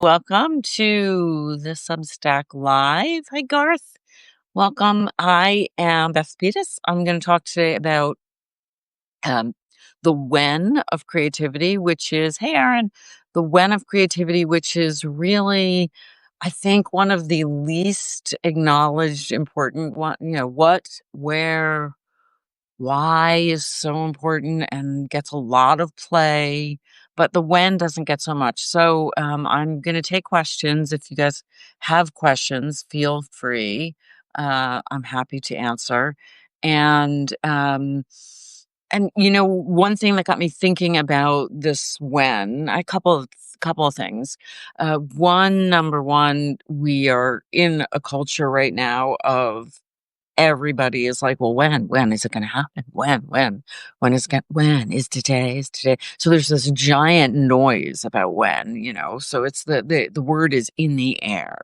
Welcome to the Substack Live. Hi, Garth. Welcome. I am Beth Lapides. I'm going to talk today about um, the when of creativity, which is, hey, Aaron, the when of creativity, which is really, I think, one of the least acknowledged important one. What, where, why is so important and gets a lot of play, but the when doesn't get so much. So I'm going to take questions. If you guys have questions, feel free. I'm happy to answer. And one thing that got me thinking about this when a couple of things. Number one, we are in a culture right now of everybody is like, well, when is it going to happen? When is today? Is today? So there's this giant noise about when. So it's the word is in the air.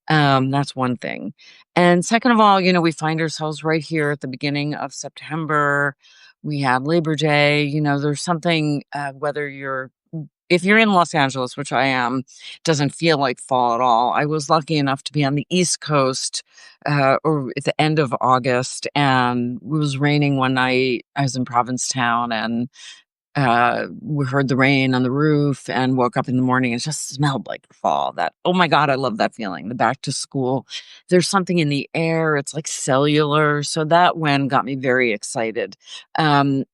That's one thing. And second of all, we find ourselves right here at the beginning of September. We had Labor Day. There's something, if you're in Los Angeles, which I am, doesn't feel like fall at all. I was lucky enough to be on the East Coast or at the end of August, and it was raining one night. I was in Provincetown, and we heard the rain on the roof and woke up in the morning and it just smelled like fall. Oh my God, I love that feeling. The back to school, there's something in the air. It's like cellular. So that one got me very excited. Um,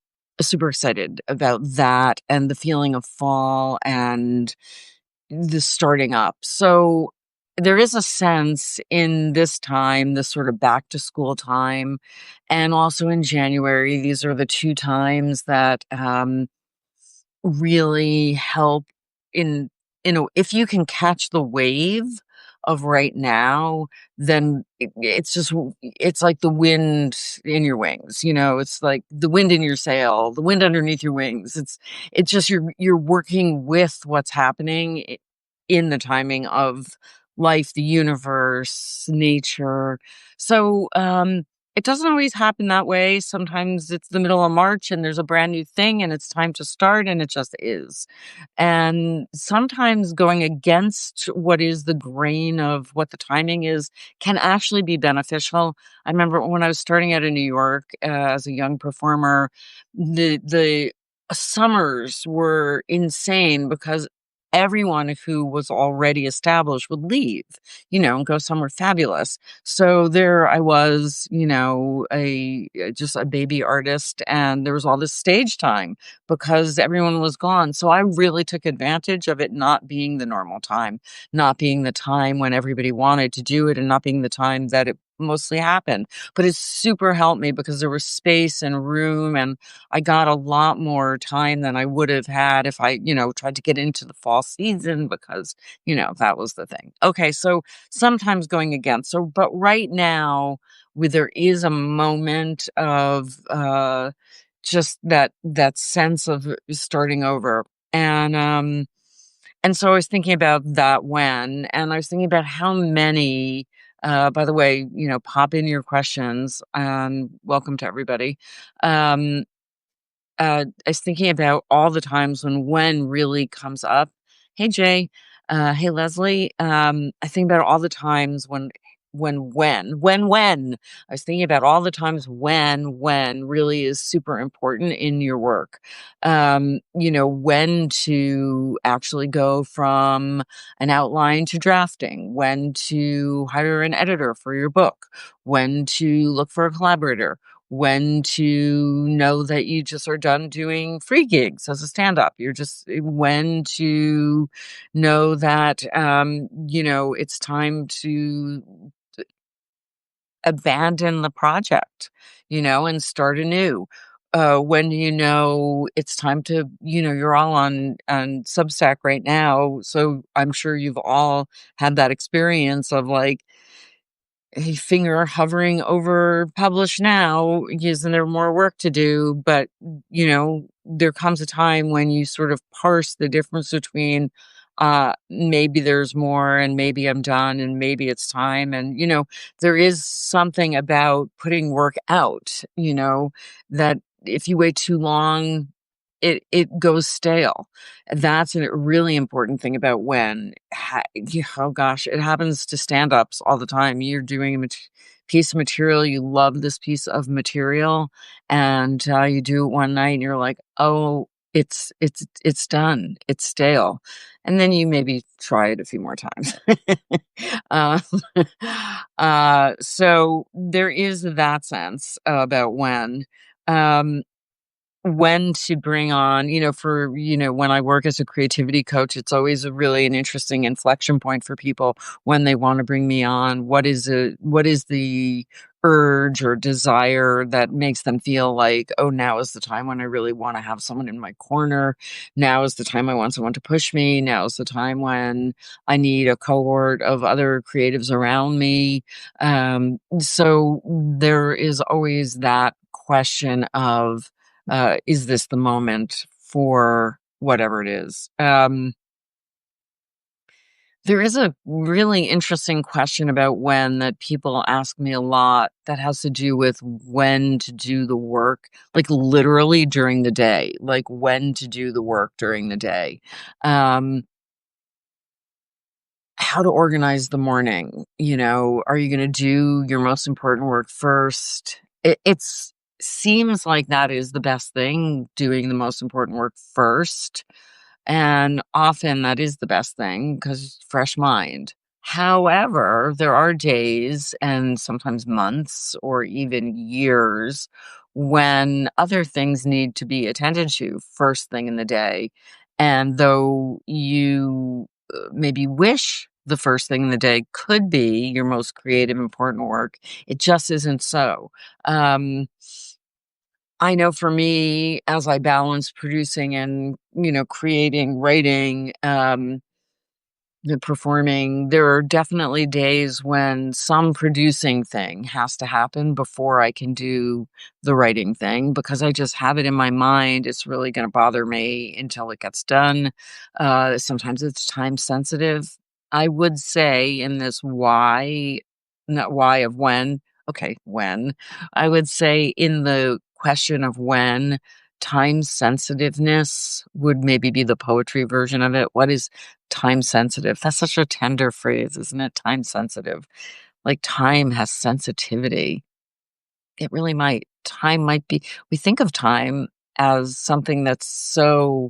Super excited about that and the feeling of fall and the starting up. So there is a sense in this time, this sort of back to school time, and also in January. These are the two times that really help in if you can catch the wave of right now, then it's like the wind in your wings. It's like the wind in your sail, the wind underneath your wings. It's just you're working with what's happening in the timing of life, the universe, nature. So it doesn't always happen that way. Sometimes it's the middle of March and there's a brand new thing and it's time to start, and it just is. And sometimes going against what is the grain of what the timing is can actually be beneficial. I remember when I was starting out in New York as a young performer, the summers were insane because everyone who was already established would leave, and go somewhere fabulous. So there I was, just a baby artist, and there was all this stage time because everyone was gone. So I really took advantage of it not being the normal time, not being the time when everybody wanted to do it, and not being the time that it mostly happened. But it super helped me because there was space and room, and I got a lot more time than I would have had if I, tried to get into the fall season because, that was the thing. Okay, so sometimes going against. So, but right now, there is a moment of just that sense of starting over. And so I was thinking about that and I was thinking about how many, by the way, pop in your questions, and welcome to everybody. Um, I was thinking about all the times when really comes up. Hey, Jay. Hey, Leslie. I think about all the times when. I was thinking about all the times when really is super important in your work. When to actually go from an outline to drafting, when to hire an editor for your book, when to look for a collaborator, when to know that you just are done doing free gigs as a stand-up. When to know that, it's time to abandon the project, and start anew. When it's time to, you're all on Substack right now, so I'm sure you've all had that experience of like a finger hovering over publish now. Isn't there more work to do? But, there comes a time when you sort of parse the difference between maybe there's more and maybe I'm done and maybe it's time. And, there is something about putting work out, that if you wait too long, it goes stale. That's a really important thing about when oh gosh, it happens to stand-ups all the time. You're doing a piece of material, you love this piece of material, and, you do it one night and you're like, "Oh, it's done. It's stale." And then you maybe try it a few more times. Um, so there is that sense about um, when to bring on, when I work as a creativity coach, it's always a really an interesting inflection point for people when they want to bring me on. What is the urge or desire that makes them feel like, oh, now is the time when I really want to have someone in my corner. Now is the time I want someone to push me. Now is the time when I need a cohort of other creatives around me. So there is always that question of, is this the moment for whatever it is? There is a really interesting question about when that people ask me a lot that has to do with when to do the work, like literally during the day, like when to do the work during the day. Um, how to organize the morning, are you going to do your most important work first? It's seems like that is the best thing, doing the most important work first. And often that is the best thing because fresh mind. However, there are days and sometimes months or even years when other things need to be attended to first thing in the day. And though you maybe wish the first thing in the day could be your most creative, important work, it just isn't so. Um, I know for me, as I balance producing and, creating, writing, the performing, there are definitely days when some producing thing has to happen before I can do the writing thing because I just have it in my mind. It's really going to bother me until it gets done. Sometimes it's time sensitive. I would say in this why, not why of when. Okay, when. I would say in the question of when, time sensitiveness would maybe be the poetry version of it. What is time sensitive? That's such a tender phrase, isn't it? Time sensitive. Like time has sensitivity. It really might. Time might be, we think of time as something that's so,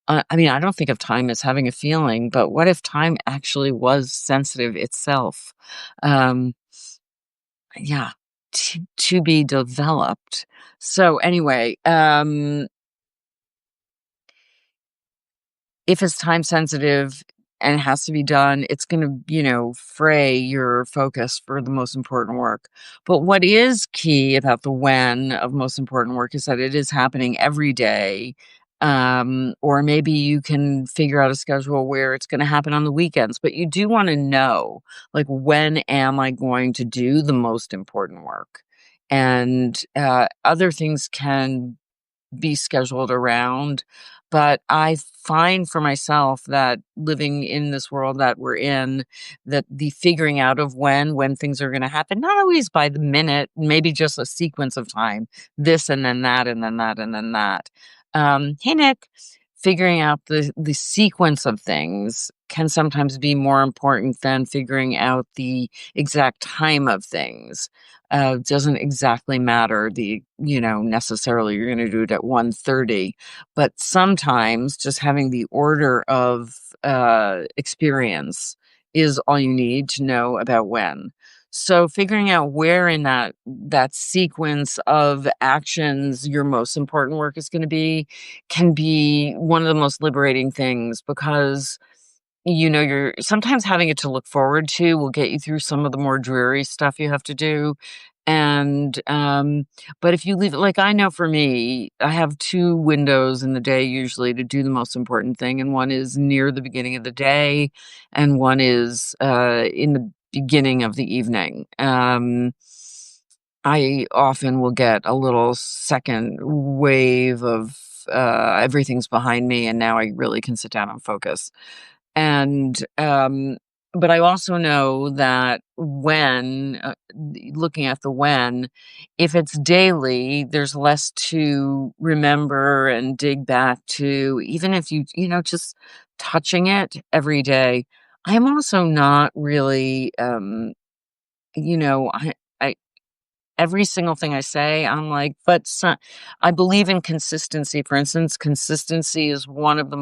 I mean, I don't think of time as having a feeling, but what if time actually was sensitive itself? Um, yeah, to be developed. So anyway, if it's time sensitive and it has to be done, it's gonna, fray your focus for the most important work. But what is key about the when of most important work is that it is happening every day. Or maybe you can figure out a schedule where it's gonna happen on the weekends, but you do wanna know, like, when am I going to do the most important work? And, other things can be scheduled around. But I find for myself that living in this world that we're in, that the figuring out of when things are going to happen, not always by the minute, maybe just a sequence of time, this and then that and then that and then that. Hey Nick, figuring out the sequence of things can sometimes be more important than figuring out the exact time of things. Doesn't exactly matter necessarily you're going to do it at 1:30, but sometimes just having the order of experience is all you need to know about when. So figuring out where in that sequence of actions your most important work is going to be can be one of the most liberating things because you're sometimes having it to look forward to will get you through some of the more dreary stuff you have to do. And, but if you leave it, like, I know for me, I have 2 windows in the day usually to do the most important thing, and one is near the beginning of the day, and one is, in the beginning of the evening. I often will get a little second wave of, everything's behind me, and now I really can sit down and focus. And, but I also know that looking at the when, if it's daily, there's less to remember and dig back to, even if just touching it every day. I'm also not really, you know, I every single thing I say, I'm like, but I believe in consistency. For instance, consistency is one of the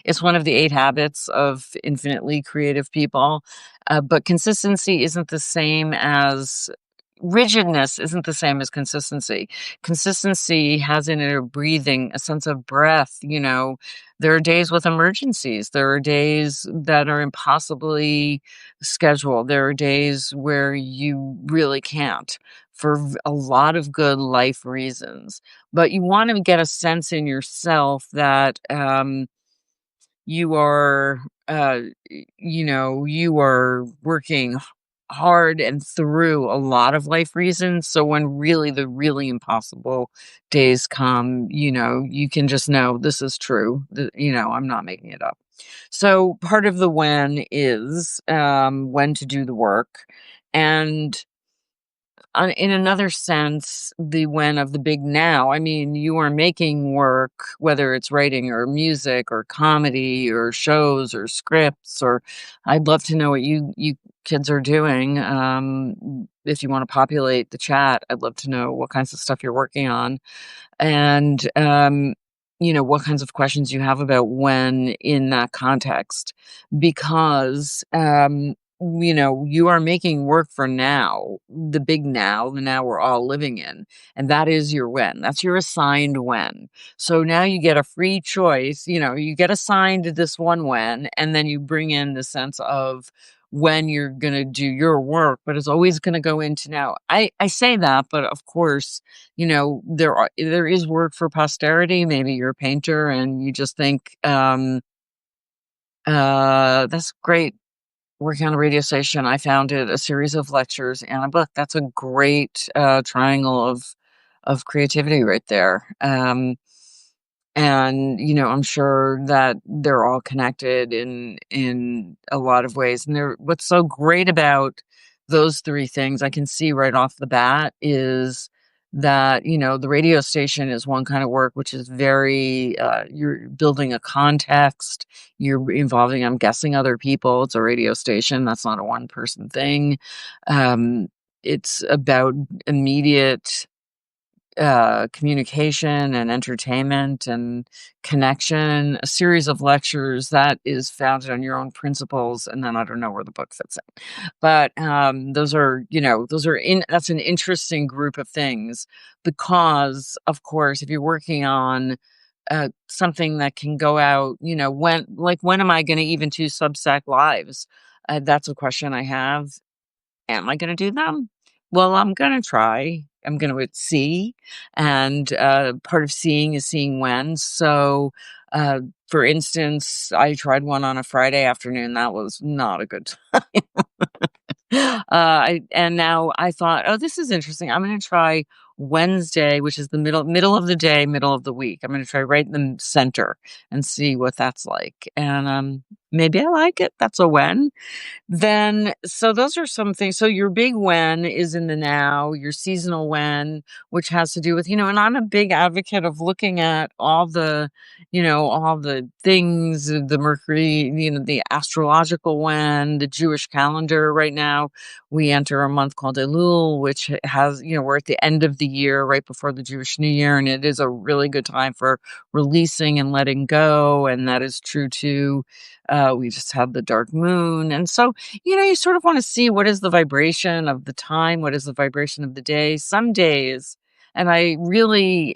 it's one of the 8 habits of infinitely creative people. But consistency isn't the same as rigidness, isn't the same as consistency. Consistency has in it a breathing, a sense of breath. There are days with emergencies. There are days that are impossibly scheduled. There are days where you really can't for a lot of good life reasons. But you want to get a sense in yourself that you are you are working hard and through a lot of life reasons, so when really the really impossible days come, you can just know this is true. I'm not making it up. So part of the when is when to do the work, and in another sense, the when of the big now. I mean, you are making work, whether it's writing or music or comedy or shows or scripts, or I'd love to know what you kids are doing. If you want to populate the chat, I'd love to know what kinds of stuff you're working on, and what kinds of questions you have about when in that context, because you are making work for now, the big now, the now we're all living in, and that is your when. That's your assigned when. So now you get a free choice. You get assigned this one when, and then you bring in the sense of when you're going to do your work, but it's always going to go into now. I say that, but of course, there is work for posterity. Maybe you're a painter and you just think, that's great working on a radio station. I founded a series of lectures and a book. That's a great triangle of creativity right there. And I'm sure that they're all connected in a lot of ways. And what's so great about those three things I can see right off the bat is that the radio station is one kind of work, which is very you're building a context, you're involving, I'm guessing, other people. It's a radio station, that's not a one person thing. It's about immediate communication and entertainment and connection, a series of lectures that is founded on your own principles. And then I don't know where the book fits in, but that's an interesting group of things, because of course, if you're working on something that can go out, when am I going to even do Substack lives? That's a question I have. Am I gonna do them? Well, I'm gonna try. I'm gonna see, and, part of seeing is seeing when. So, for instance, I tried one on a Friday afternoon. That was not a good time. And now I thought, "Oh, this is interesting. I'm gonna try Wednesday, which is the middle of the day, middle of the week. I'm gonna try right in the center and see what that's like." And, maybe I like it. That's a when. Then so those are some things. So your big when is in the now, your seasonal when, which has to do with, and I'm a big advocate of looking at all the things, the Mercury, the astrological when, the Jewish calendar right now. We enter a month called Elul, which has, we're at the end of the year, right before the Jewish New Year, and it is a really good time for releasing and letting go. And that is true too. We just had the dark moon. And so, you sort of want to see what is the vibration of the time, what is the vibration of the day. Some days, and I really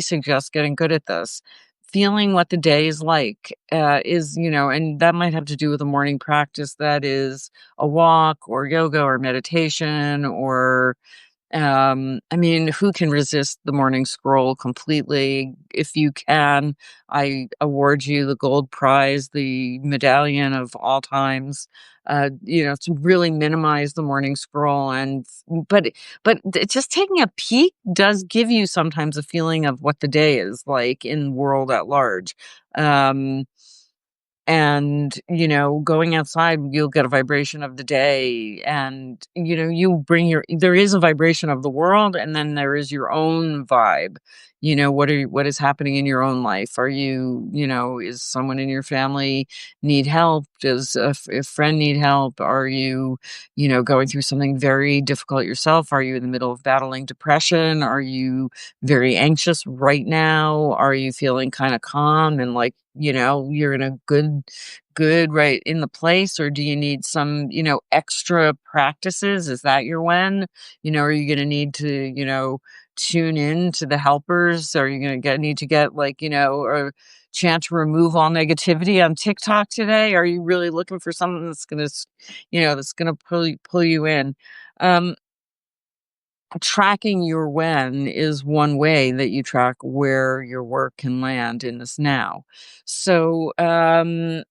suggest getting good at this, feeling what the day is like, and that might have to do with a morning practice that is a walk or yoga or meditation or I mean, who can resist the morning scroll completely? If you can, I award you the gold prize, the medallion of all times. To really minimize the morning scroll, but just taking a peek does give you sometimes a feeling of what the day is like in the world at large. Um, and, going outside, you'll get a vibration of the day, and, you bring there is a vibration of the world, and then there is your own vibe. What is happening in your own life? Is someone in your family need help? Does a friend need help? Are you, going through something very difficult yourself? Are you in the middle of battling depression? Are you very anxious right now? Are you feeling kind of calm and like, you're in a good right in the place, or do you need some, extra practices? Is that your when? Are you going to need to, tune in to the helpers? Are you going to need to get like, a chant to remove all negativity on TikTok today? Are you really looking for something that's going to, that's going to pull you in? Um, Tracking your when is one way that you track where your work can land in this now. So, I'm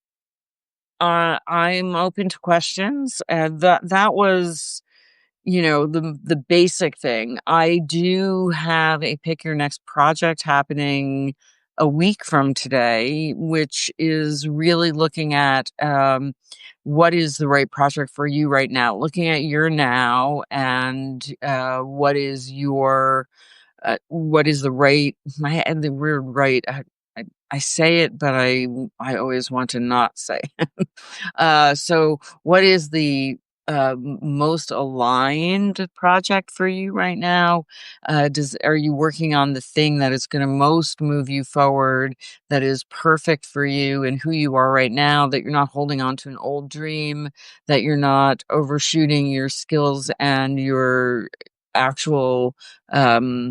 open to questions. That was, the basic thing. I do have a pick your next project happening a week from today, which is really looking at what is the right project for you right now, looking at your now, and what is the right my and the word right. I say it, but I always want to not say. So what is the most aligned project for you right now? Are you working on the thing that is going to most move you forward, that is perfect for you and who you are right now, that you're not holding on to an old dream, that you're not overshooting your skills and your actual um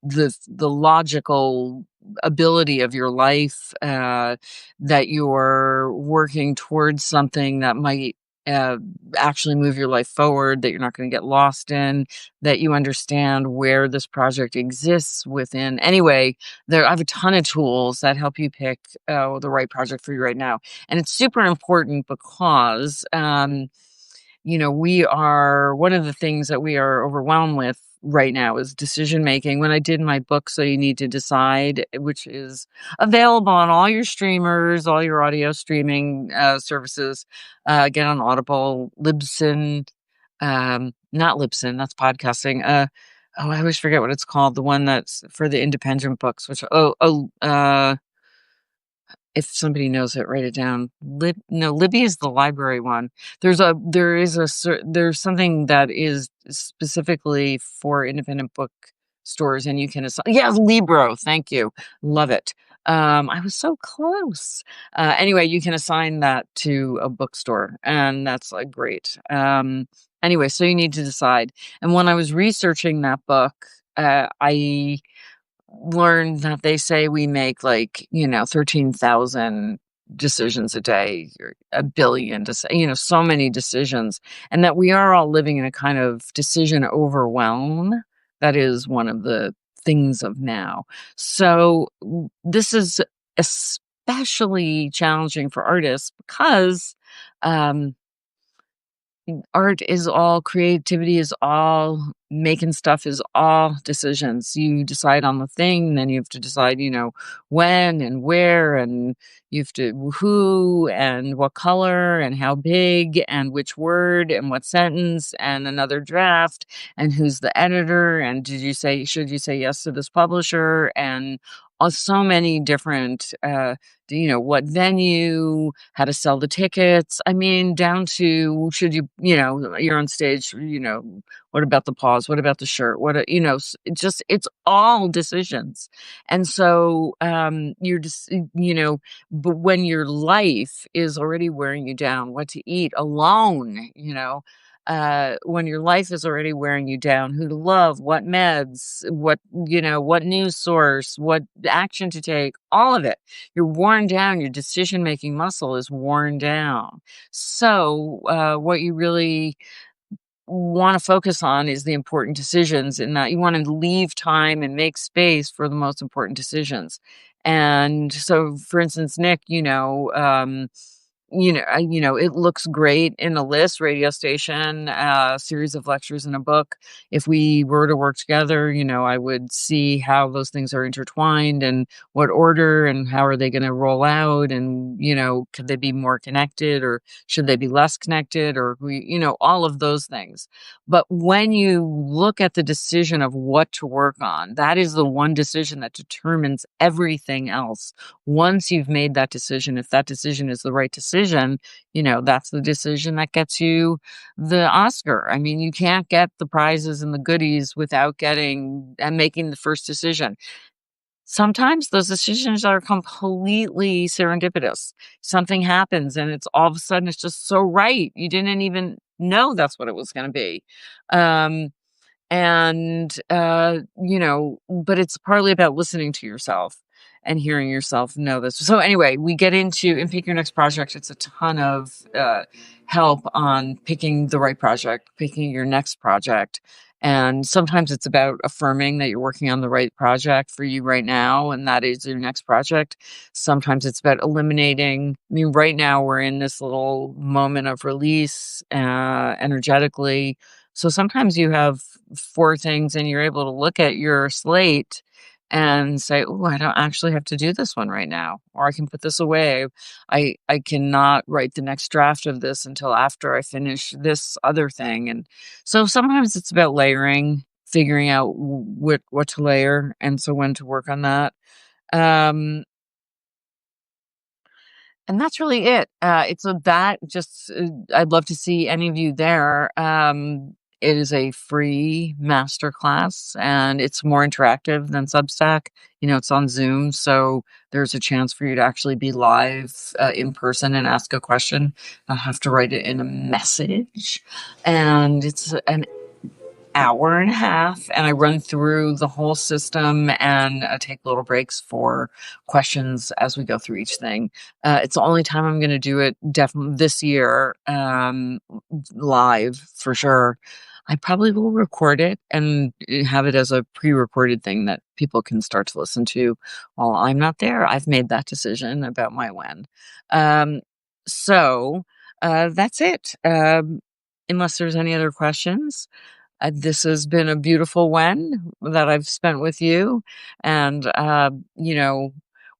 the logical ability of your life, that you're working towards something that might uh, actually move your life forward, that you're not going to get lost in, that you understand where this project exists within. Anyway, I have a ton of tools that help you pick the right project for you right now. And it's super important because one of the things that we are overwhelmed with right now is decision making. When I did my book, So You Need to Decide, which is available on all your streamers, all your audio streaming services, again on Audible, Libsyn, not Libsyn, that's podcasting. I always forget what it's called. The one that's for the independent books, if somebody knows it, write it down. Libby is the library one. There's something that is specifically for independent book stores, and you can assign. Yeah, Libro. Thank you. Love it. I was so close. Anyway, you can assign that to a bookstore, and that's like great. Anyway, so you need to decide. And when I was researching that book, I learned that they say we make like, 13,000 decisions a day, or a billion, so many decisions, and that we are all living in a kind of decision overwhelm. That is one of the things of now. So this is especially challenging for artists because um, creativity is all making stuff, is all decisions. You decide on the thing, then you have to decide, when and where, and you have to who and what color and how big and which word and what sentence and another draft and who's the editor and should you say yes to this publisher, and so many different what venue, how to sell the tickets. I mean, down to should you're on stage, what about the pause? What about the shirt? It's all decisions. And so you're just, but when your life is already wearing you down, what to eat alone, when your life is already wearing you down, who to love, what meds, what news source, what action to take, all of it, you're worn down. Your decision making muscle is worn down. So what you really want to focus on is the important decisions, and that you want to leave time and make space for the most important decisions. And so, for instance, Nick, it looks great in a list, radio station, series of lectures in a book. If we were to work together, I would see how those things are intertwined and what order and how are they going to roll out and, could they be more connected or should they be less connected or all of those things. But when you look at the decision of what to work on, that is the one decision that determines everything else. Once you've made that decision, if that decision is the right decision, that's the decision that gets you the Oscar. I mean, you can't get the prizes and the goodies without getting and making the first decision. Sometimes those decisions are completely serendipitous. Something happens and it's all of a sudden it's just so right. You didn't even know that's what it was going to be. Um, and, but it's partly about listening to yourself and hearing yourself know this. So anyway, we get into in Pick Your Next Project. It's a ton of help on picking the right project, picking your next project. And sometimes it's about affirming that you're working on the right project for you right now, and that is your next project. Sometimes it's about eliminating. I mean, right now we're in this little moment of release energetically. So sometimes you have 4 things and you're able to look at your slate and say, "Oh, I don't actually have to do this one right now, or I can put this away. I cannot write the next draft of this until after I finish this other thing." And so sometimes it's about layering, figuring out what to layer, and so when to work on that. Um, and that's really it. It's a that just I'd love to see any of you there. It is a free masterclass and it's more interactive than Substack. It's on Zoom, so there's a chance for you to actually be live in person and ask a question. I'll have to write it in a message. And it's an hour and a half, and I run through the whole system and take little breaks for questions as we go through each thing. It's the only time I'm going to do it definitely this year, live for sure. I probably will record it and have it as a pre-recorded thing that people can start to listen to while I'm not there. I've made that decision about my when. So that's it. Unless there's any other questions. This has been a beautiful when that I've spent with you. And,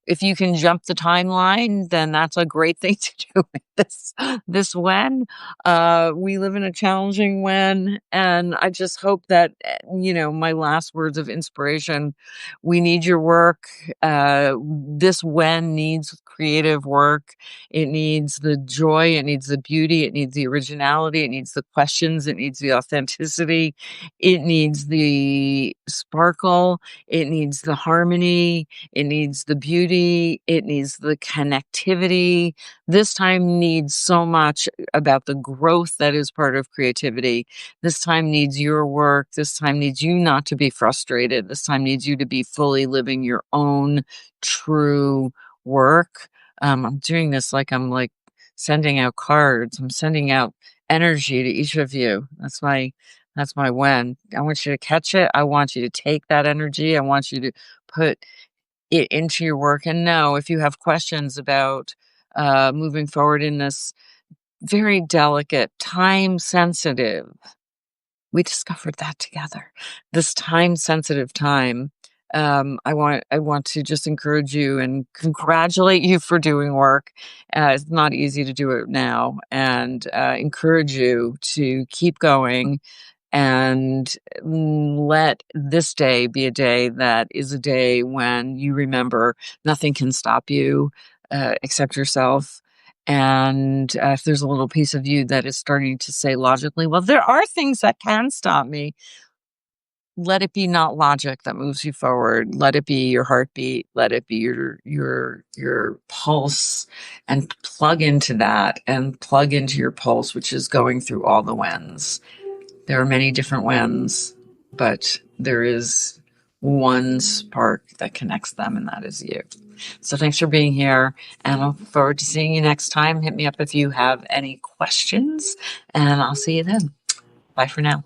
if you can jump the timeline, then that's a great thing to do with this when. We live in a challenging when, and I just hope that, my last words of inspiration, we need your work. This when needs creative work. It needs the joy, it needs the beauty, it needs the originality, it needs the questions, it needs the authenticity, it needs the sparkle, it needs the harmony, it needs the beauty, it needs the connectivity. This time needs so much about the growth that is part of creativity. This time needs your work. This time needs you not to be frustrated. This time needs you to be fully living your own true work. I'm doing this like I'm like sending out cards. I'm sending out energy to each of you. That's my when. I want you to catch it. I want you to take that energy. I want you to put it into your work. And know if you have questions about moving forward in this very delicate, time sensitive, we discovered that together. This time sensitive time. I want to just encourage you and congratulate you for doing work. It's not easy to do it now, and encourage you to keep going and let this day be a day that is a day when you remember nothing can stop you except yourself. And if there's a little piece of you that is starting to say logically, well, there are things that can stop me, let it be not logic that moves you forward. Let it be your heartbeat. Let it be your pulse, and plug into that and plug into your pulse, which is going through all the whens. There are many different whens, but there is one spark that connects them, and that is you. So thanks for being here, and I look forward to seeing you next time. Hit me up if you have any questions, and I'll see you then. Bye for now.